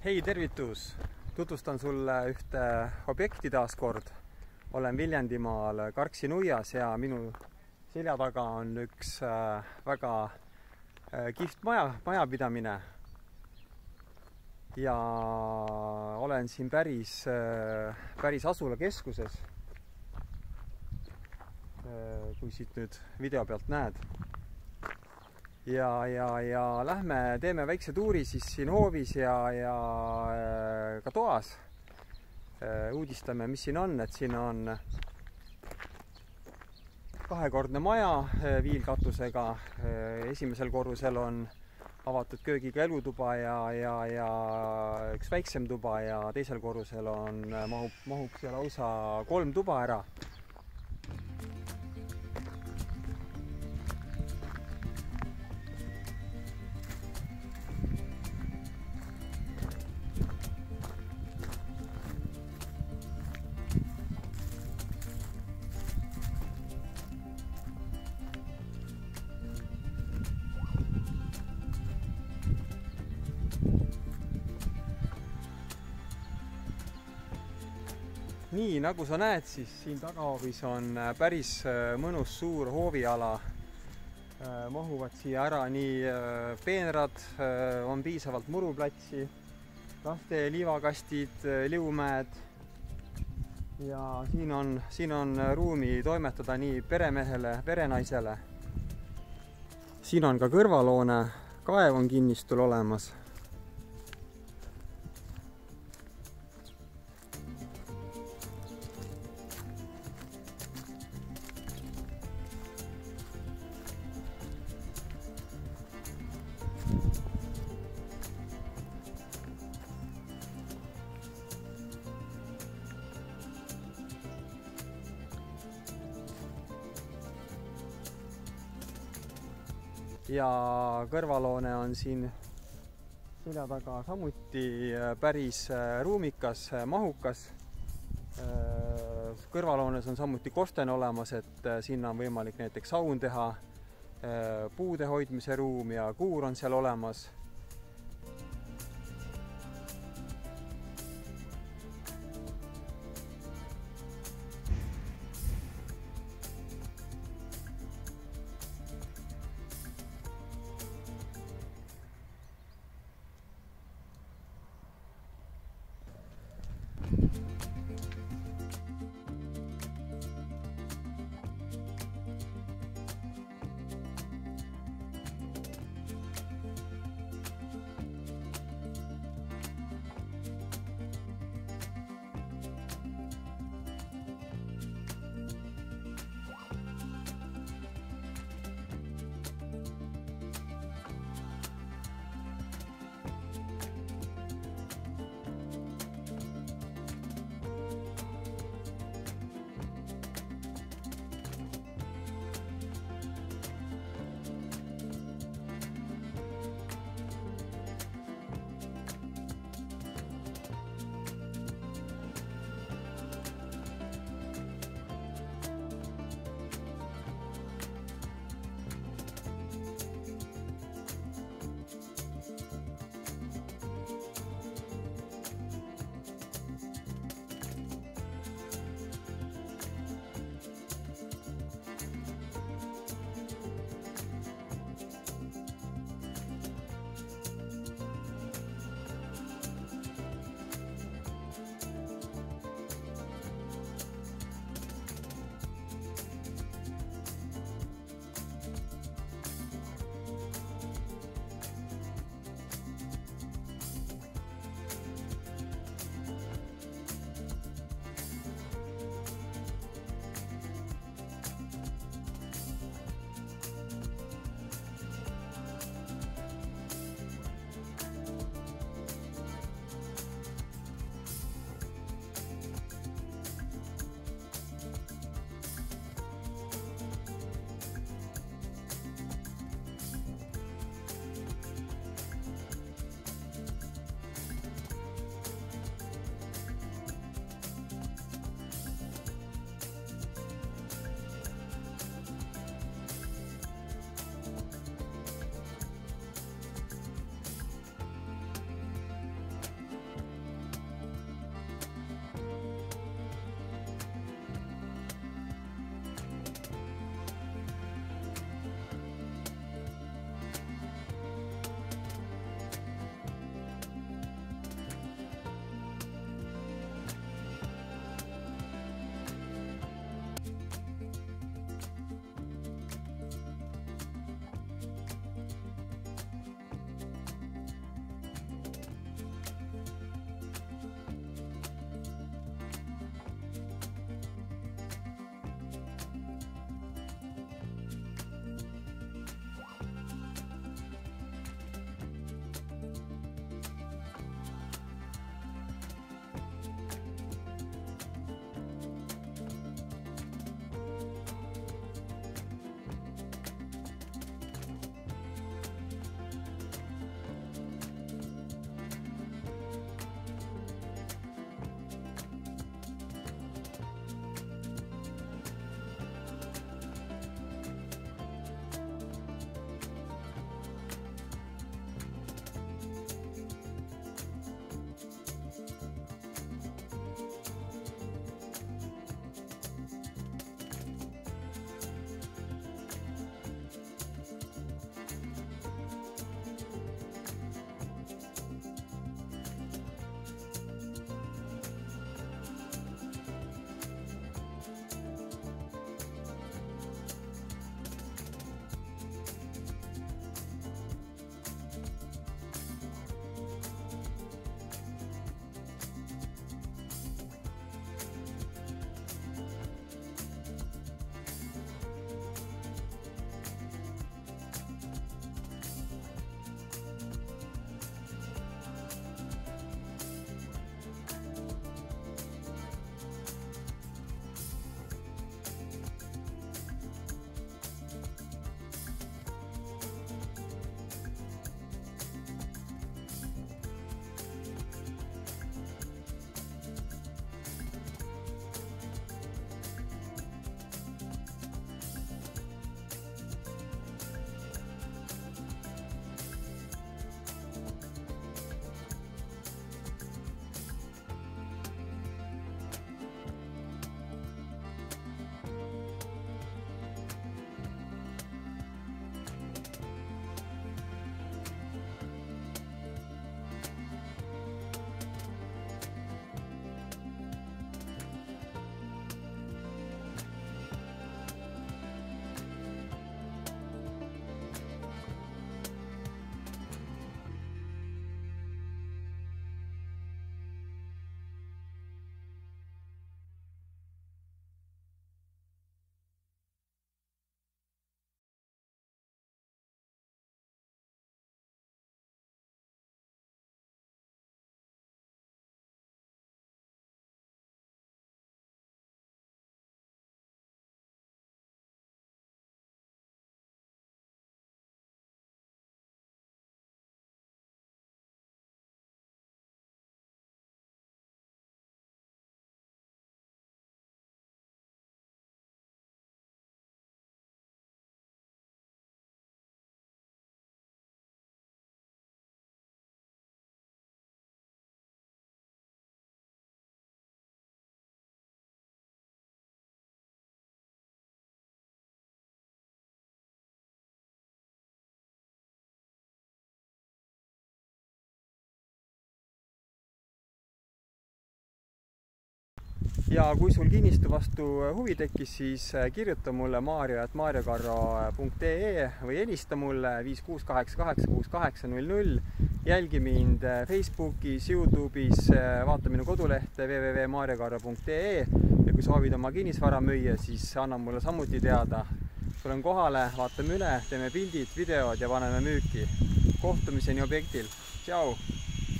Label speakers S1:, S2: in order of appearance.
S1: Hei, tervitus! Tutvustan sulle ühte objekti taas kord. Olen Viljandimaal Karksi nuias ja minu selja taga on üks väga kihvt majapidamine. Ja olen siin päris asula keskuses, kui siit nüüd video pealt näed. Ja lähme teeme väikse tuuri siis siin hoovis ja ka toas. Uudistame, mis siin on, et siin on kahekordne maja viilkatusega. Esimesel korrusel on avatud köögiga elutuba ja üks väiksem tuba ja teisel korrusel mahub siia lausa 3 tuba ära. Nii, nagu sa näed, siis siin tagahoovis on päris mõnus suur hooviala. Mahuvad siia ära nii peenrad, on piisavalt muruplatsi, laste liivakastid, liumäed. Ja siin on ruumi toimetada nii peremehele, perenaisele. Siin on ka kõrvaloone, kaev on kinnistul olemas. Ja kõrvaloone on siin selja taga samuti päris ruumikas, mahukas. Kõrvaloones on samuti korsten olemas, et sinna on võimalik näiteks saun teha, puude hoidmise ruum ja kuur on seal olemas.
S2: Ja kui sul kinnistu vastu huvi tekkis, siis kirjuta mulle mario@mariokarro.ee või helista mulle 56886800. Jälgi mind Facebookis, YouTube'is, vaata minu kodulehte www.mariokarro.ee ja kui soovid oma kinnisvara müüa, siis anna mulle samuti teada. Tulen kohale, vaatame üle, teeme pildid, videod ja paneme müüki. Kohtumiseni objektil. Tšau!